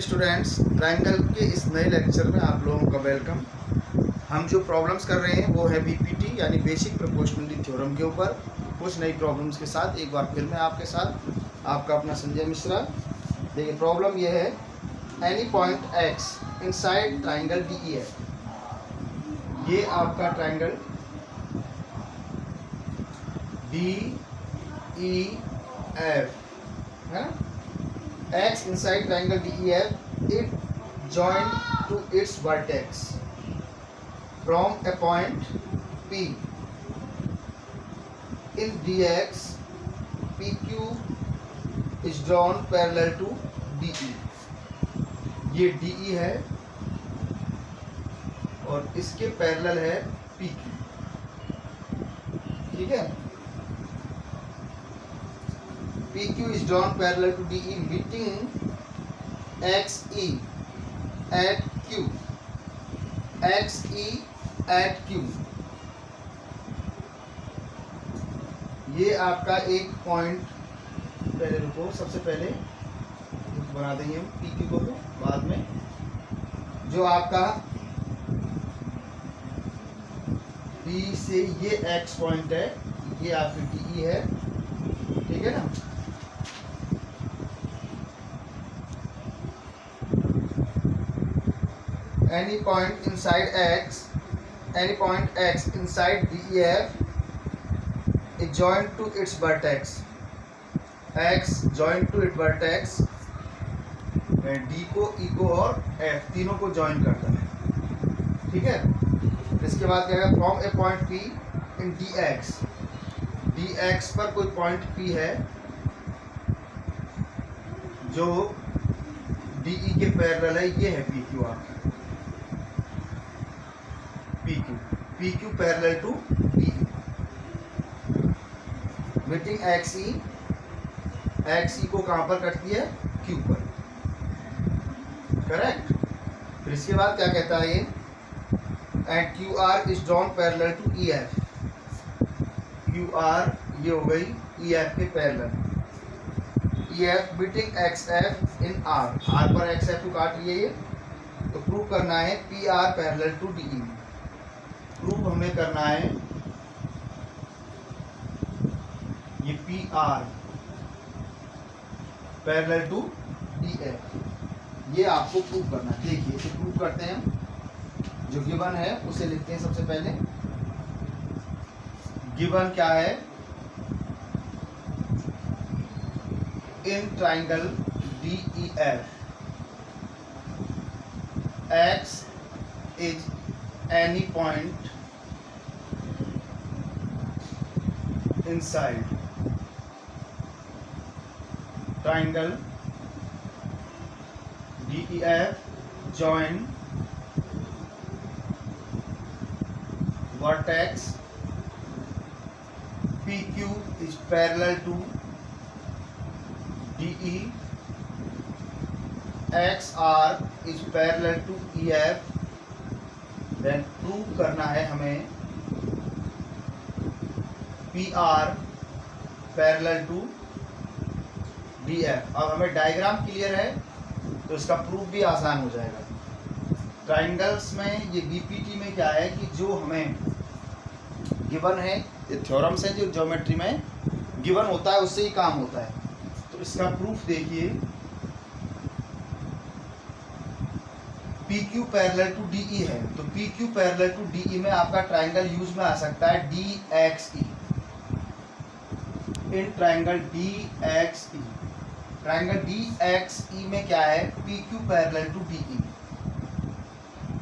Students, triangle के इस नए लेक्चर में आप लोगों का वेलकम। हम जो प्रॉब्लम्स कर रहे हैं वो है बीपीटी यानी बेसिक प्रोपोर्शनलिटी थ्योरम के ऊपर कुछ नई प्रॉब्लम्स के साथ एक बार फिर मैं आपके साथ आपका अपना संजय मिश्रा। देखिए प्रॉब्लम ये है, any point x inside triangle D है। ये आपका ट्रायंगल डी ई एफ है ना। X inside triangle DEF, it joined to its vertex from a point P. In DX, PQ is drawn parallel to DE. ये DE है और इसके parallel है PQ। ठीक है, PQ is drawn parallel to DE meeting XE at Q. XE at Q ये आपका एक पॉइंट, पहले रुको, सबसे पहले बना देंगे हम PQ को, तो बाद में जो आपका D से ये X पॉइंट है, ये आपकी DE है। ठीक है ना। Any point inside X, any point X inside DEF is joined to its vertex. X joined to its vertex, D को, E को और F तीनों को join करता है। ठीक है, इसके बाद क्या है, from a point P in DX, DX पर कोई पॉइंट P है जो DE के पैरेलल है, ये है PQ आपका। PQ parallel to DE meeting XE को कहां पर कटती है, Q पर। करेक्ट। फिर इसके बाद क्या कहता है ये, and QR is drawn parallel to EF। QR ये हो गई EF के पैरेलल। EF meeting XF in R पर XF को काट रही है ये, तो प्रूव करना है PR parallel to DE। Prove हमें करना है ये PR पैरेलल टू DF, ये आपको प्रूव करना है। देखिए इसे प्रूव करते हैं हम। जो गिवन है उसे लिखते हैं सबसे पहले। गिवन क्या है, in triangle DEF X is any point inside triangle DEF join vertex PQ is parallel to DE, XR is parallel to EF। Then prove करना है हमें PR पैरेलल टू DF। अब हमें डायग्राम क्लियर है तो इसका प्रूफ भी आसान हो जाएगा। ट्राइंगल्स में ये बीपीटी में क्या है कि जो हमें गिवन है, ये थ्योरम्स हैं जो ज्योमेट्री में गिवन होता है उससे ही काम होता है। तो इसका प्रूफ देखिए, PQ पैरेलल टू DE है, तो PQ पैरेलल टू DE में आपका ट्राइंगल यूज में आ सकता है DXE। In triangle DXE, triangle DXE में क्या है, PQ parallel to DE।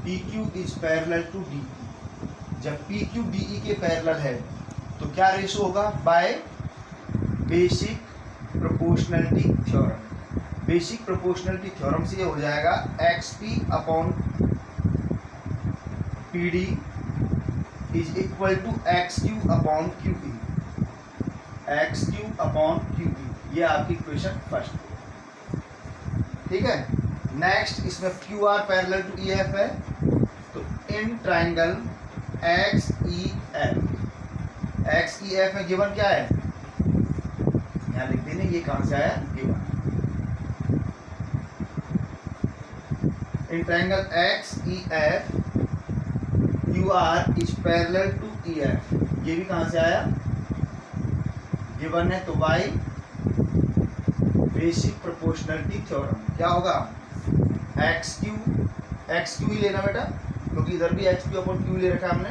PQ is parallel to DE। जब PQ DE के पैरेलल है तो क्या रेशो होगा, by basic proportionality theorem. Basic proportionality theorem से ये हो जाएगा XP upon PD is equal to XQ upon QE। XQ upon QE ये आपकी इक्वेशन फर्स्ट। ठीक है, नेक्स्ट इसमें QR पैरेलल टू EF है, तो इन ट्राइंगल XEF में गिवन क्या है, यहाँ लिख देने, ये कहाँ से आया, given. In triangle X E F Q R is parallel to E F. ये भी कहाँ से आया, गिवन है तो बाई बेसिक प्रोपोर्शनलिटी थ्योरम क्या होगा, एक्स क्यू ही लेना बेटा, क्योंकि इधर भी एक्स क्यू अपॉन क्यू ले रखा है हमने,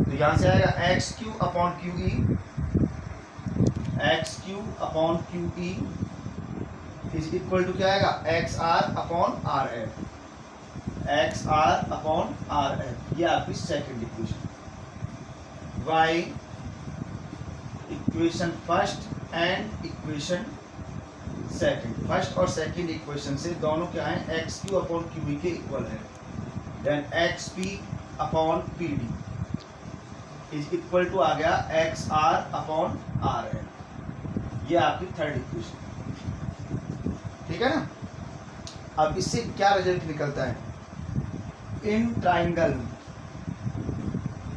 तो यहाँ से आएगा x q upon q e, x q upon q e is equal to क्या आएगा, x are upon are f, x are upon R F. ये आपकी second equation. Why equation first and equation second, first और second equation से दोनों क्या है, x q upon q e के इक्वल है। Then x P upon P D is equal to आ गया x are upon R F. ये आपकी थर्ड इक्वेशन, ठीक है ना। अब इससे क्या रिजल्ट निकलता है, in triangle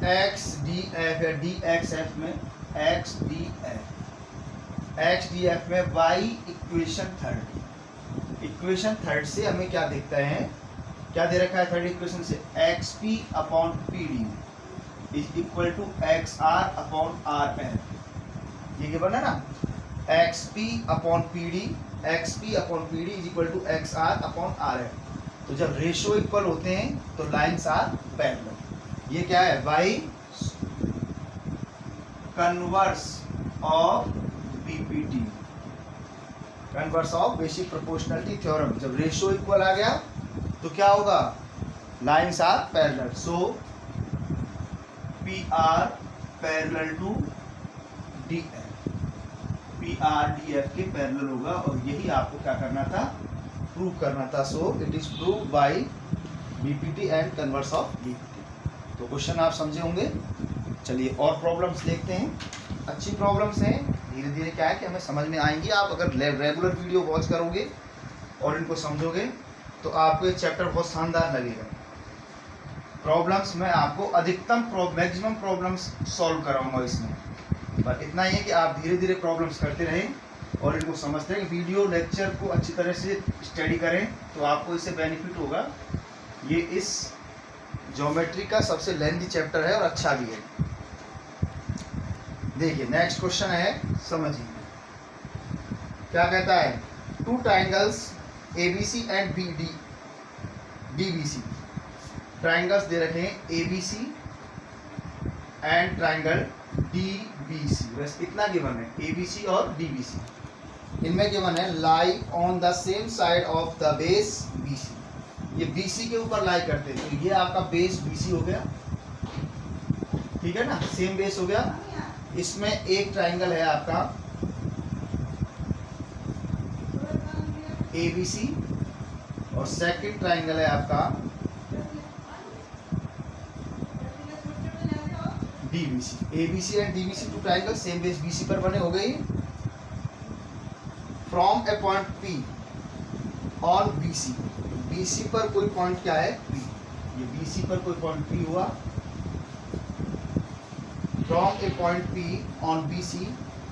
X D F या डी एक्स एफ में एक्स डी एफ में वाई इक्वेशन थर्ड से हमें क्या देखता है, क्या दे रखा है थर्ड इक्वेशन से, X P upon P D is equal to X are upon R F. ये गिवन है ना, X P upon P D is equal to X are upon are F. तो जब रेशियो इक्वल होते हैं तो lines are parallel. ये क्या है, by converse of BPT, converse of basic proportionality theorem. जब रेशियो इक्वल आ गया तो क्या होगा, lines are parallel. So P R parallel to D F, P R D F के पैरेलल होगा, और यही आपको क्या करना था, प्रूव करना था। So it is prove by BPT and converse of BPT. तो क्वेश्चन आप समझे होंगे। चलिए और प्रॉब्लम्स देखते हैं। अच्छी प्रॉब्लम्स हैं, धीरे धीरे क्या है कि हमें समझ में आएंगी। आप अगर रेगुलर वीडियो वॉच करोगे और इनको समझोगे तो आपको ये चैप्टर बहुत शानदार लगेगा। प्रॉब्लम्स में आपको मैक्सिमम प्रॉब्लम्स सॉल्व कराऊंगा इसमें, पर इतना ही है कि आप धीरे धीरे प्रॉब्लम्स करते रहें और इनको समझते हैं। वीडियो लेक्चर को अच्छी तरह से स्टडी करें तो आपको इससे बेनिफिट होगा। ये इस ज्योमेट्री का सबसे लेंथी चैप्टर है और अच्छा भी है। देखिए नेक्स्ट क्वेश्चन है, समझिए क्या कहता है। Two triangles ABC and DBC, triangles दे रखे हैं ABC एंड ट्राइंगल DBC। बस इतना गिवन है, ABC और DBC। इनमें गिवन है lie on the same side of the base BC। ये BC के ऊपर लाई करते हैं, तो ये आपका बेस BC हो गया, ठीक है ना, सेम बेस हो गया। इसमें एक ट्राइंगल है आपका ABC और सेकंड ट्राइंगल है आपका DBC। ABC and DBC two triangle same base BC पर बने, हो गई। From a point P on BC पर कोई पॉइंट क्या है, P। ये BC पर कोई पॉइंट P हुआ। From a point P on BC,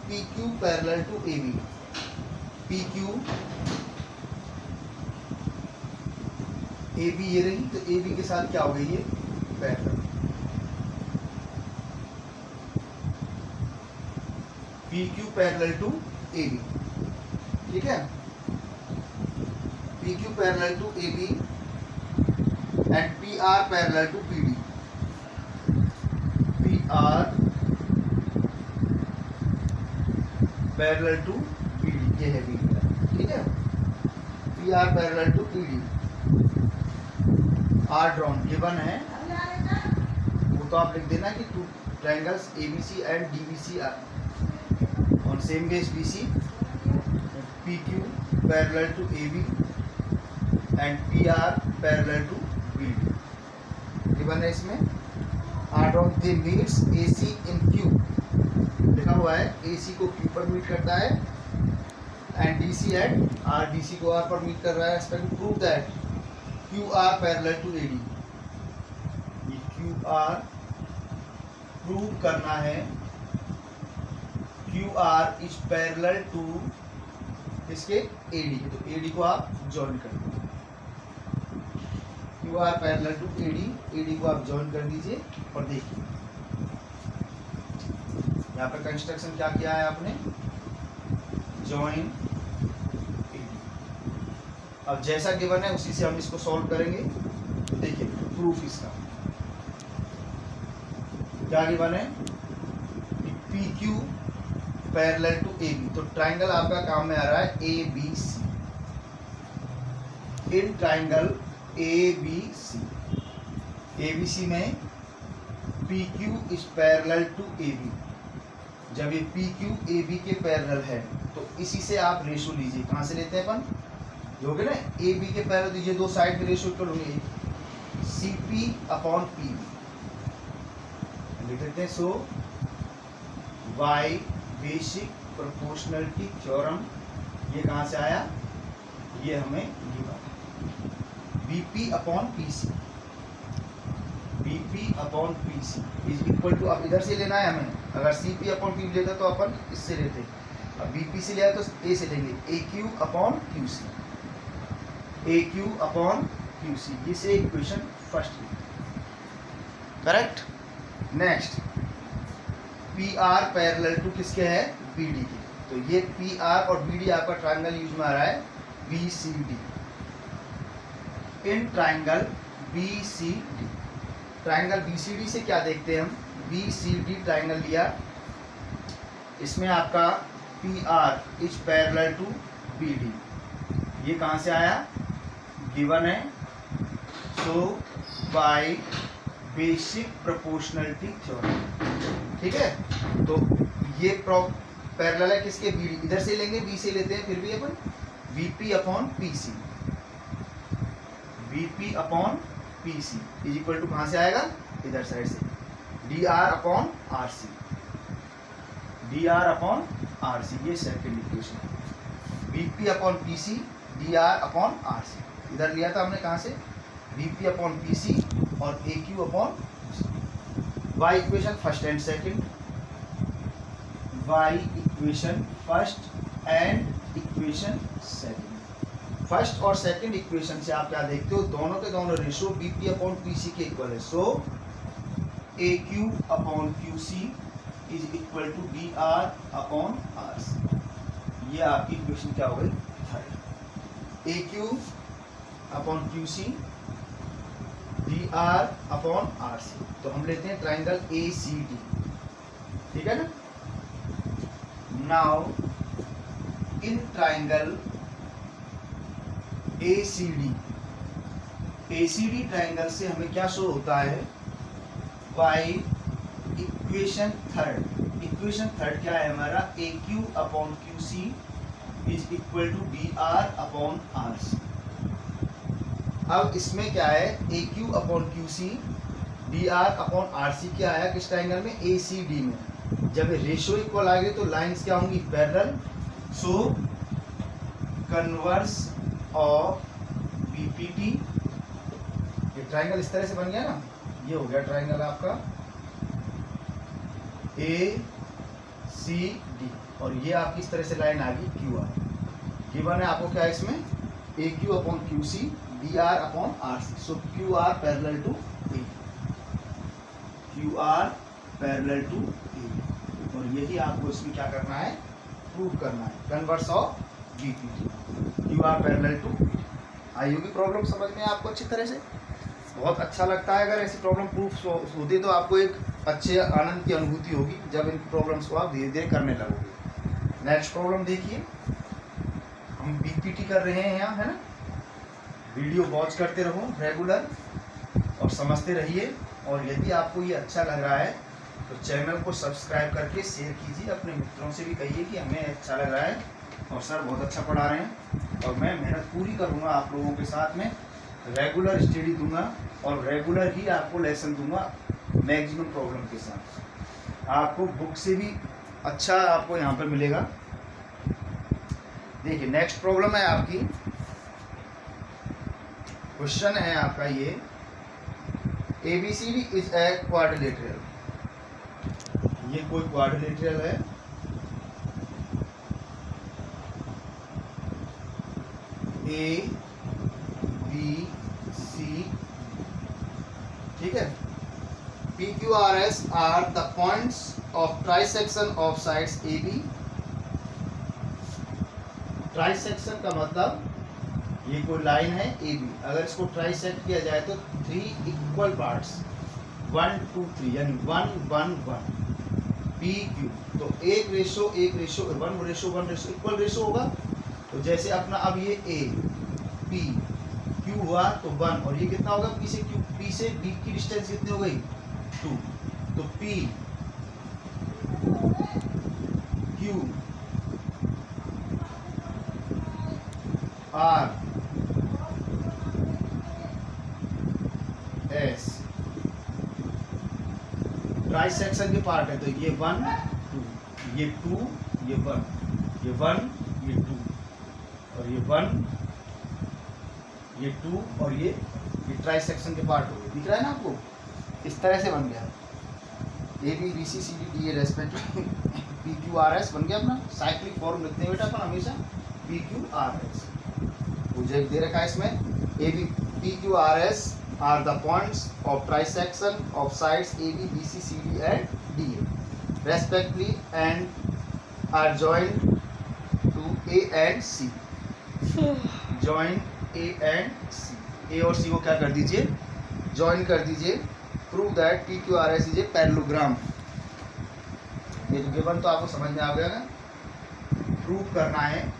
PQ parallel to AB, PQ AB ये रही, तो AB के साथ क्या हो गई, ये parallel. PQ parallel to AB, ठीक है। PQ parallel to AB and PR parallel to PD, PR parallel to PD, ये है PD, ठीक है। PR parallel to PD, are drawn given है, वो तो आप लिख देना कि two triangles ABC and DBC are on same base BC, PQ parallel to AB and PR parallel to PD given है। इसमें are drawn they meets AC in Q, लिखा हुआ है AC को Q पर मीट करता है and DC and R DC को R पर मीट कर रहा है। Expect to prove that QR parallel to AD, ये QR प्रूव करना है, QR इज पैरेलल टू इसके AD, तो AD को आप जॉइन कर दो। Q R parallel to AD, AD को आप ज्वाइन कर दीजिए और देखिए यहाँ पे कंस्ट्रक्शन क्या किया है आपने, ज्वाइन एडी। अब जैसा गिवन है उसी से हम इसको सॉल्व करेंगे। देखिए प्रूफ इसका क्या गिवन है, P Q parallel to A B. तो ट्राइंगल आपका काम में आ रहा है A B C. In triangle A B C, A B C में P Q is parallel to A B. जब ये पी क्यू ए बी के पैरेलल है तो इसी से आप रेशो लीजिए। कहाँ से लेते हैं अपन, जो कि ना ए बी के पैरेलल दीजिए, दो साइड के रेशो कर लूंगे C P upon P B लिख देते हैं। So why basic proportionality theorem, ये कहाँ से आया, ये हमें given BP upon PC, BP upon PC is equal to, अब इधर से लेना है हमें, अगर सीपी अपॉन पी लेते तो अपन इससे लेते, अब बीपी से लिया तो ए से लेंगे, A Q upon Q C, A Q upon Q C, ये से equation first correct. Next P R parallel to किसके है, बी डी के। तो ये पी आर और बी डी आपका ट्राइंगल यूज में आ रहा है B C D. In triangle B C D, triangle B C D से क्या देखते हैं हम, बी सी डी ट्राइंगल लिया, इसमें आपका P R is parallel to B D, ये कहाँ से आया, गिवन है। So by basic proportionality theorem, ठीक है। तो ये पैरेलल है किसके, बी डी, इधर से लेंगे बी से लेते हैं, फिर भी अपन BP upon PC, BP upon PC is equal to कहाँ से आएगा, इधर साइड से D R upon R C, D R upon R C, ये सेकंड इक्वेशन है। BP upon PC D R upon R C, इधर लिया था हमने कहाँ से, बीपी अपॉन पीसी और A Q upon Y equation first and second, Y equation first and equation second. First और सेकंड इक्वेशन से आप क्या देखते हो, दोनों के दोनों रेशो बीपी अपॉन पीसी के इक्वल है। So A Q upon Q C is equal to D R upon R C, ये आपकी इक्वेशन क्या हो गई, third. A Q upon Q C D R upon R C, तो हम लेते हैं ट्राइंगल ए सी डी, ठीक है ना। Now in triangle A C D, A C D triangle से हमें क्या शो होता है, by equation third, equation third क्या है हमारा, A Q upon Q C is equal to D R upon R C. अब इसमें क्या है, A Q upon Q C D R upon R C क्या आया किस ट्राइंगल में, ए सी डी में। जब रेशियो इक्वल आ गए तो लाइंस क्या होंगी, parallel. So converse of BPT, ये ट्राइंगल इस तरह से बन गया ना, ये हो गया ट्राइंगल आपका ए सी डी, और ये आपकी इस तरह से लाइन आ गई क्यू आर। गिवन है आपको क्या है इसमें, A Q upon Q C D R upon R C. So Q R parallel to A, Q R parallel to A, और यही आपको इसमें क्या करना है, प्रूव करना है, converse of BPT, Q R parallel to. आई होगी प्रॉब्लम समझ में आपको अच्छी तरह से, बहुत अच्छा लगता है अगर ऐसी प्रॉब्लम प्रूफ होती तो आपको एक अच्छे आनंद की अनुभूति होगी जब इन प्रॉब्लम्स को आप धीरे धीरे करने लगोगे। नेक्स्ट प्रॉब्लम देखिए, हम बीपीटी कर रहे हैं यहाँ, है ना। वीडियो वॉच करते रहो रेगुलर और समझते रहिए, और यदि आपको ये अच्छा लग रहा है तो चैनल को सब्सक्राइब करके शेयर कीजिए, अपने मित्रों से भी कहिए कि हमें अच्छा लग रहा है और सर बहुत अच्छा पढ़ा रहे हैं, और मैं मेहनत पूरी करूँगा आप लोगों के साथ में, रेगुलर स्टडी दूंगा और रेगुलर ही आपको लेसन दूंगा मैक्सिमम प्रॉब्लम के साथ। आपको बुक से भी अच्छा आपको यहाँ पर मिलेगा। देखिए नेक्स्ट प्रॉब्लम है आपकी, क्वेश्चन है आपका ये, ABCD इज ए क्वाड्रिलेटरल, ये कोई क्वाड्रिलेटरल है, A B C ठीक है। P Q R S are the points of trisection of sides A B. Trisection का मतलब ये कोई लाइन है ए बी, अगर इसको ट्राइसेक्ट किया जाए तो 3 इक्वल पार्ट्स 1 2 3 यानी 1 1 1 पी क्यू, तो 1 ratio 1 ratio 1 ratio 1 ratio equal ratio होगा। तो जैसे अपना अब ये ए पी क्यू हुआ तो 1, और ये कितना होगा पी से क्यू, पी से बी की डिस्टेंस कितनी हो गई 2, तो P Q R S trisection के पार्ट है, तो ये 1 2 ये 2 ये 1 ये 1 ये 2 और ये 1 ये 2 और ये ट्राइसेक्शन के पार्ट हो गए। दिख रहा है ना आपको, इस तरह से बन गया A B B C C D D A respective P Q R S बन गया अपना। साइक्लिक फॉर्म लिखते हैं बेटा अपन हमेशा पी क्यू आर एस। मुझे दे रखा है इसमें A B P Q R S are the points of trisection of sides A B B C C D and D A respectively and are joint to A and C. Join A and C, A और C को क्या कर दीजिए join कर दीजिए। Prove that P Q R S is a parallelogram. ये तो given तो आपको समझ में आ गया ना। प्रूव करना है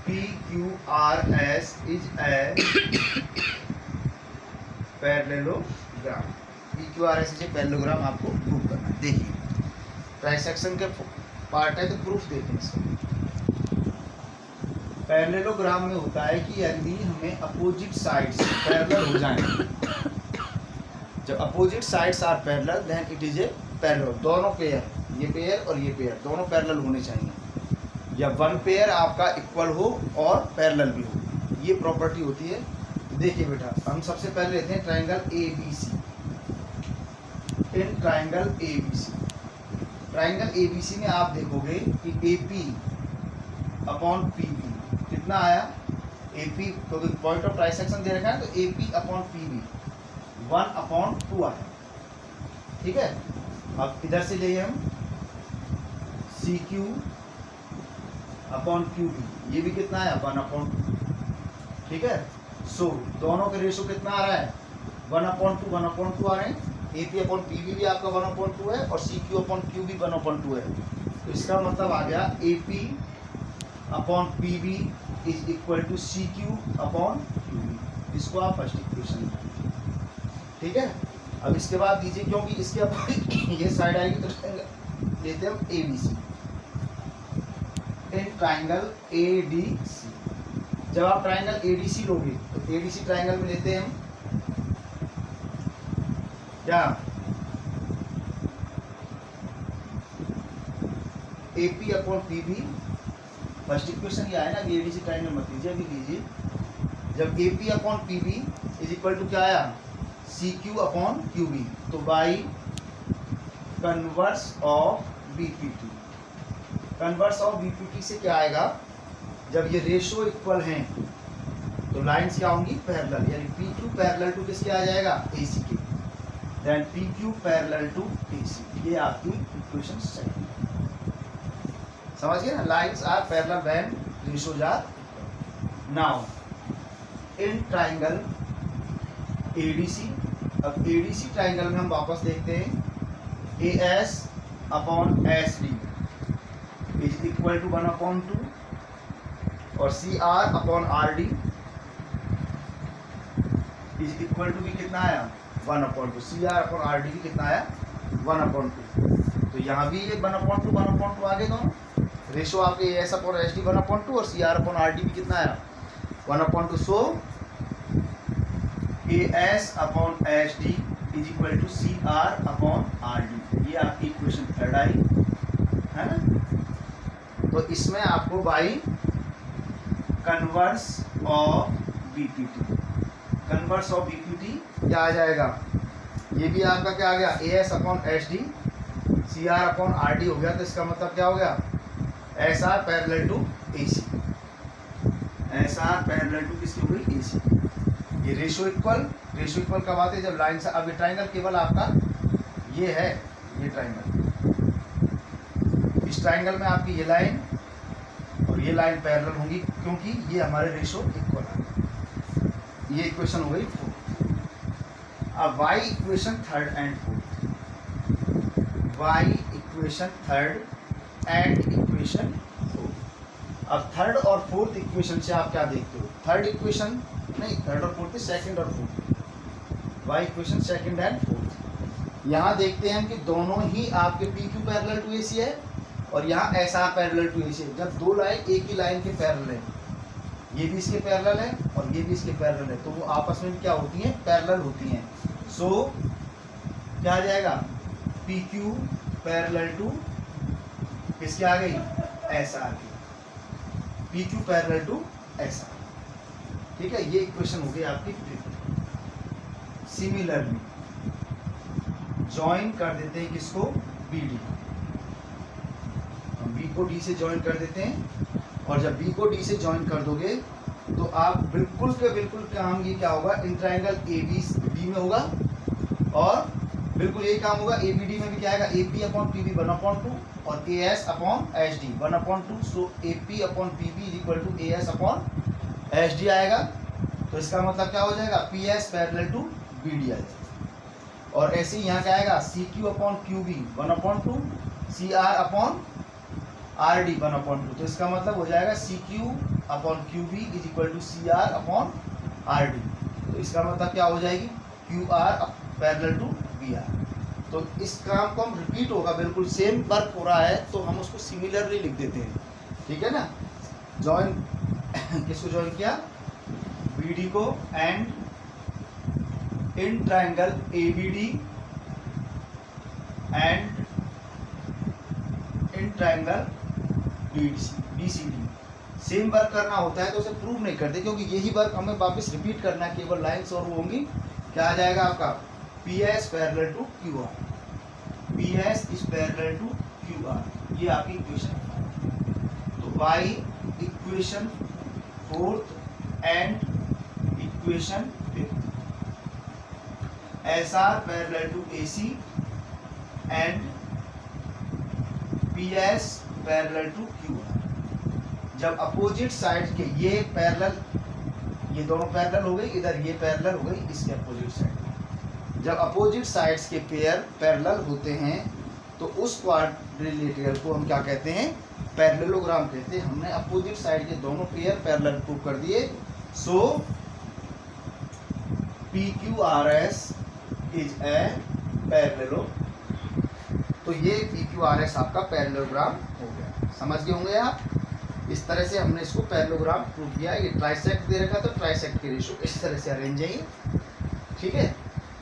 P Q R S is a parallelogram. P Q R S is a parallelogram आपको प्रूव करना है। देखिए ट्राइसेक्शन के पार्ट है तो प्रूफ देखें इसका। पैरेललोग्राम में होता है कि यदि हमें अपोजिट साइड्स पैरेलल हो जाएं, जब opposite sides are parallel then it is a parallel. दोनों पेयर, ये पेयर और ये पेयर दोनों पैरेलल होने चाहिए, या वन पेयर आपका इक्वल हो और पैरेलल भी हो, ये प्रॉपर्टी होती है। देखिए बेटा हम सबसे पहले लेते हैं triangle A B C. In triangle A B C, triangle A B C में आप देखोगे कि A P upon P B कितना आया, ए पी तो पॉइंट ऑफ ट्राइसेक्शन दे रखा है तो A P upon P B 1/2 आया। ठीक है, अब इधर से लिए हम C Q upon Q B, ये भी कितना है 1/2। ठीक है, सो दोनों के रेशो कितना आ रहा है 1/2 आ रहे हैं। A P upon P B भी आपका 1/2 है और सी क्यू अपॉन क्यू भी 1/2 है। तो इसका मतलब आ गया A P upon P B is equal to C Q upon Q B. इसको आप फर्स्ट इक्वेशन, ठीक है। अब इसके बाद दीजिए, क्योंकि इसके अब ये साइड आएगी तो लेते हम A B C. In triangle A D C, जब आप ट्राइंगल ए डी सी लोगे तो ए डी सी ट्राइंगल में लेते हैं हम क्या, A P upon P B. First equation ये आया ना, ए डी सी ट्राइंगल मत लीजिए, अभी लीजिए। जब A P upon P B is equal to क्या आया C Q upon Q B, तो by converse of B P T. Converse of B P T से क्या आएगा, जब ये रेशो इक्वल हैं तो लाइन्स क्या होंगी पैरेलल, यानी पी क्यू पैरेलल टू किसके आ जाएगा ए सी के, then P Q parallel to A C. ये आपकी इक्वेशन सेकंड। समझ गए ना, lines are parallel when ratios are. Now in triangle ADC, अब एडीसी ट्राइंगल में हम वापस देखते हैं A S upon S D is equal to 1/2 और C R upon R D is equal to भी कितना आया 1/2। C R upon R D भी कितना आया 1/2। तो यहाँ भी ये 1/2 आ गए दोनों। रेशो आपके A S upon S D 1/2 और C R upon R D भी कितना आया 1/2। So A S upon H D is equal to C R upon R D. ये आपकी इक्वेशन थर्ड आई है ना। तो इसमें आपको by converse of BPT, converse of BPT क्या आ जाएगा, ये भी आपका क्या आ गया A S upon H D C R upon R D हो गया। तो इसका मतलब क्या हो गया S R parallel to A C, S R parallel to किसकी हो गई ए सी। ये रेशो इक्वल कब आते हैं, जब लाइन से, अब ये ट्राइंगल केवल आपका ये है, ये ट्राइंगल, इस ट्राइंगल में आपकी ये लाइन और ये लाइन पैरेलल होंगी क्योंकि ये हमारे रेशो इक्वल है। ये इक्वेशन हो गई 4। अब y equation third and fourth, y equation third and equation fourth. अब थर्ड और फोर्थ इक्वेशन से आप क्या देखते हो, थर्ड इक्वेशन नहीं, थर्ड और फोर्थ, सेकंड और fourth, y equation second and fourth. यहाँ देखते हैं कि दोनों ही आपके PQ पैरेलल टू AC है और यहाँ SR पैरेलल टू AC है। जब दो लाइन एक ही लाइन के पैरेलल है, ये भी इसके पैरेलल है और ये भी इसके पैरेलल है, तो वो आपस में क्या होती हैं, पैरेलल होती हैं। सो क्या आ जाएगा, PQ पैरेलल टू किसके आ गई, SR की, PQ पैरेलल टू SR। ठीक है, ये इक्वेशन हो गई आपकी फिफ्थ। सिमिलरली ज्वाइन कर देते हैं किसको, BD, B को D से ज्वाइन कर देते हैं, और जब B को D से ज्वाइन कर दोगे तो आप बिल्कुल के बिल्कुल काम ये क्या होगा, इन ट्राइंगल ABD में होगा, और बिल्कुल यही काम होगा ABD में भी। क्या आएगा, AP अपॉन PB 1/2 और AS upon SD 1/2। So AP upon PB is equal to AS upon SD आएगा। तो इसका मतलब क्या हो जाएगा, PS पैरेलल टू BD आ जाएगा। और ऐसे ही यहाँ क्या आएगा, CQ upon QB 1/2, CR upon RD 1/2। तो इसका मतलब हो जाएगा CQ upon QB is equal to CR upon RD। तो इसका मतलब क्या हो जाएगी, QR पैरेलल टू BR। तो इस काम को हम रिपीट होगा, बिल्कुल सेम वर्क हो रहा है तो हम उसको सिमिलरली लिख देते हैं। ठीक है ना, ज्वाइन किसको ज्वाइन किया, BD को and in triangle ABD and in triangle BCD। Same work करना होता है तो उसे प्रूव नहीं करते, क्योंकि यही वर्क हमें वापस रिपीट करना है, केवल लाइन्स और वो होंगी। क्या आ जाएगा आपका, PS parallel to QR, PS is parallel to QR, ये आपकी इक्वेशन। तो y equation fourth and equation fifth, SR parallel to AC and PS parallel to QR। जब अपोजिट साइड के ये पैरेलल, ये दोनों पैरेलल हो गई, इधर ये पैरेलल हो गई इसके अपोजिट साइड। जब अपोजिट साइड्स के पेयर पैरेलल होते हैं तो उस क्वाड्रिलेटरल को हम क्या कहते हैं, पैरेललोग्राम कहते हैं। हमने अपोजिट साइड के दोनों पेयर पैरेलल प्रूव कर दिए। सो PQRS इज ए पैरेललोग्राम। तो ये PQRS आपका पैरेललोग्राम हो गया। समझ गए होंगे आप, इस तरह से हमने इसको पैरेललोग्राम प्रूव किया। ये ट्राइसेक्ट दे रखा तो ट्राइसेक्ट की रेशो इस तरह से अरेंज है। ठीक है,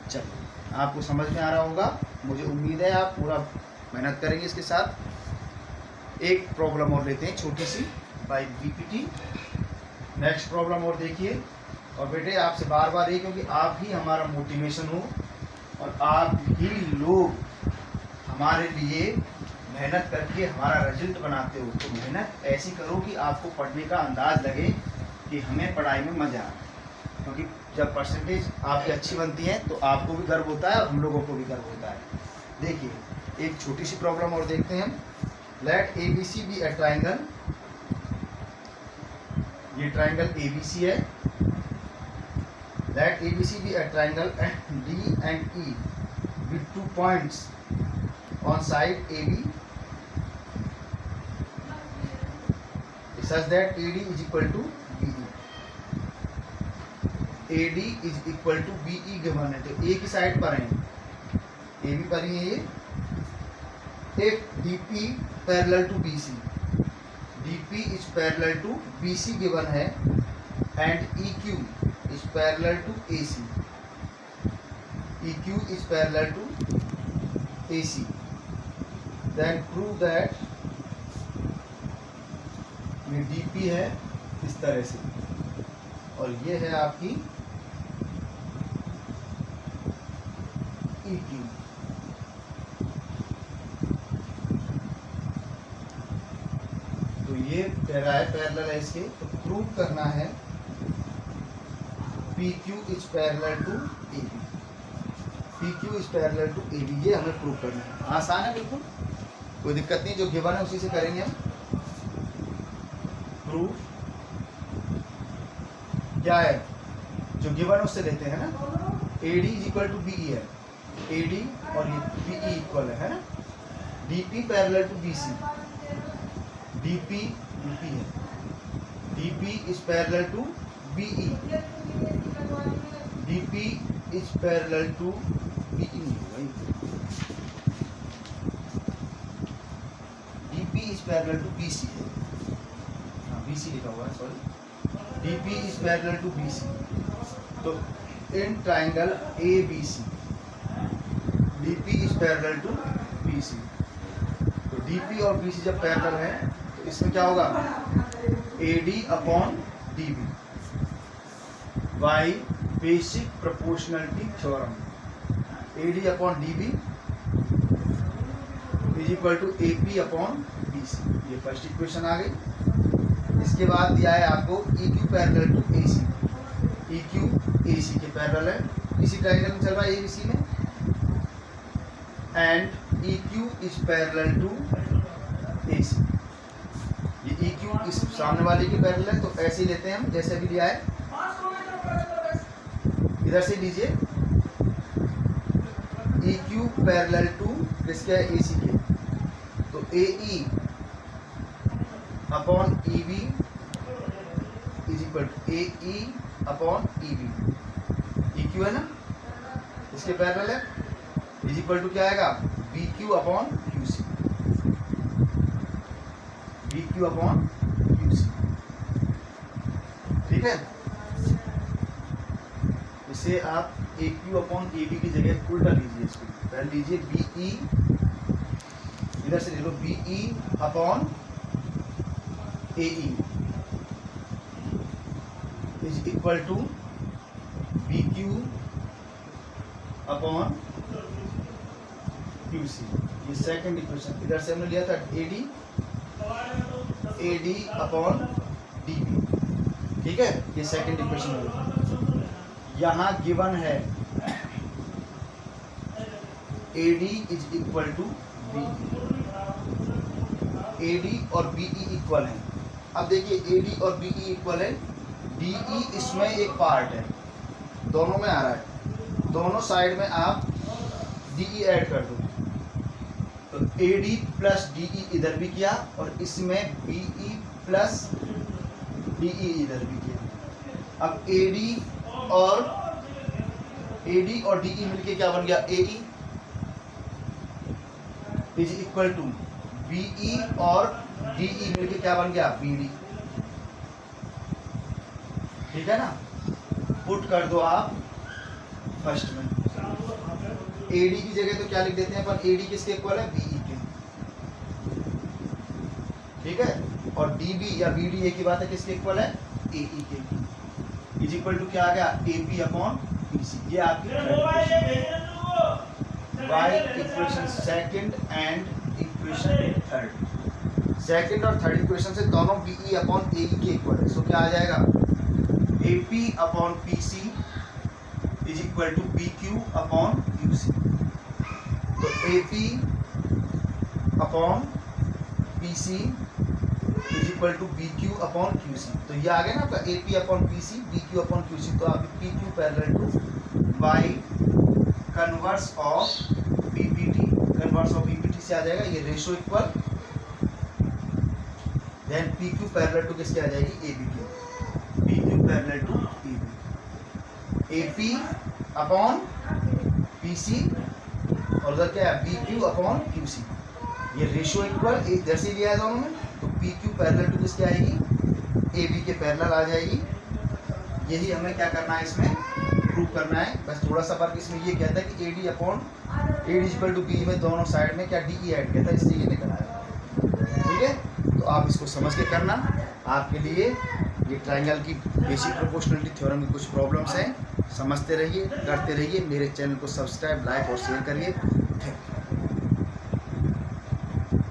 चलिए आपको समझ में आ रहा होगा, मुझे उम्मीद है आप पूरा मेहनत करेंगे इसके साथ। एक प्रॉब्लम और लेते हैं छोटी सी बाय BPT। नेक्स्ट प्रॉब्लम और देखिए, और बेटे आपसे बार बार ये, क्योंकि आप ही हमारा मोटिवेशन हो और आप ही लोग हमारे लिए मेहनत करके हमारा रिजल्ट बनाते हो। तो मेहनत ऐसी करो कि आपको पढ़ने का अंदाज लगे कि हमें पढ़ाई में मज़ा आए, क्योंकि जब परसेंटेज आपकी अच्छी बनती है तो आपको भी गर्व होता है और हम लोगों को भी गर्व होता है। देखिए एक छोटी सी प्रॉब्लम और देखते हैं। Let ABC be a triangle, ये ट्राइंगल ABC है। Let ABC be a triangle D and E with 2 points on side AB such that AD is equal to BE। AD is equal to BE given है, तो A की side पर है, AB पर ही है ये। If DP parallel to BC, DP is parallel to BC given है, and EQ is parallel to AC, EQ is parallel to AC, then prove that ये DP है इस तरह से और ये है आपकी EQ। तो ये कह रहा है पैरेलल है इसके, तो प्रूव करना है P Q is parallel to A B, P Q is parallel to A B, ये हमें प्रूव करना है। आसान है बिल्कुल, कोई दिक्कत नहीं, जो गिवन है उसी से करेंगे हम। प्रूफ क्या है, जो गिवन है उससे लेते हैं ना। A D is equal to B E है, ए डी और ये बी ई इक्वल है ना। D P parallel to B C, D P है, D P is parallel to B E, D P is parallel to B E, D P is parallel to B C, हाँ B C लिखा हुआ है, sorry, D P is parallel to B C. तो in triangle A B C, D P is parallel to B C, तो D P और B C जब parallel है तो इसमें क्या होगा, A D upon D B by basic proportionality theorem, A D upon D B is equal to A P upon B C, ये first equation आ गई। इसके बाद दिया है आपको E Q parallel to A C, E Q A C के parallel है, इसी ट्रायंगल में चल रहा है ए बी सी में, and E Q is parallel to A C, ये ई क्यू इस सामने वाले के पैरेलल है, तो ऐसे ही लेते हैं हम जैसे भी लिया है। इधर से लीजिए, ई क्यू पैरेलल टू किसके है, ए सी के, तो A E upon E B is equal to A E upon E B, E Q है ना, इसके पैरेलल है, इज इक्वल टू क्या आएगा, B Q upon Q C, B Q upon Q C, ठीक है। इसे आप A Q upon A B की जगह उल्टा लीजिए, इसको पहले लीजिए बी ई, इधर से ले लो B E upon A E is equal to B Q upon Q C, ये सेकंड इक्वेशन। इधर से हमने लिया था A D upon D B, ठीक है, ये सेकंड इक्वेशन हो। यहाँ गिवन है A D is equal to B, A D और बी ई इक्वल है। अब देखिए ए डी और बी ई इक्वल है, डी ई इसमें एक पार्ट है, दोनों में आ रहा है, दोनों साइड में आप डी ई ऐड कर दो, तो A D plus D E इधर भी किया और इसमें B E plus D E इधर भी किया। अब ए डी और डी ई मिलके क्या बन गया, A E is equal to B E और डी ई मिलके क्या बन गया, बी डी, ठीक है ना। पुट कर दो आप फर्स्ट में, ए डी की जगह तो क्या लिख देते हैं अपन, ए डी किसके इक्वल है, बी ई के, ठीक है, और डी बी या बी डी एक ही बात है, किसके इक्वल है, ए ई के, इज इक्वल टू क्या आ गया, A P upon B C. ये आपकी by equation second and equation third, second और थर्ड इक्वेशन से दोनों बी ई अपॉन ए ई के इक्वल है, सो क्या आ जाएगा, A P upon P C is equal to B Q upon Q C. तो A P upon P C is equal to B Q upon Q C, तो ये आ गया ना आपका A P upon P C, B Q upon Q C. तो आप P Q parallel to by converse of P P T, converse of P P T से आ जाएगा ये ratio equal, then P Q parallel to किसके आ जाएगी, A B की, P Q parallel to A B, A P upon P C और उधर क्या है, B Q upon Q C, ये रेशो इक्वल इधर से लिया है दोनों में, तो पी क्यू पैरेलल टू किसके आएगी, ए बी के पैरेलल आ जाएगी। यही हमें क्या करना है, इसमें प्रूव करना है, बस थोड़ा सा फर्क इसमें ये कहता है कि A D upon A D equal to B में दोनों साइड में क्या डी ई ऐड कहता है, इसलिए ये निकल आया, ठीक है। तो आप इसको समझ के करना, आपके लिए ये ट्रायंगल की बेसिक प्रोपोर्शनलिटी थ्योरम की कुछ प्रॉब्लम्स हैं, समझते रहिए, करते रहिए। मेरे चैनल को सब्सक्राइब, लाइक और शेयर करिए।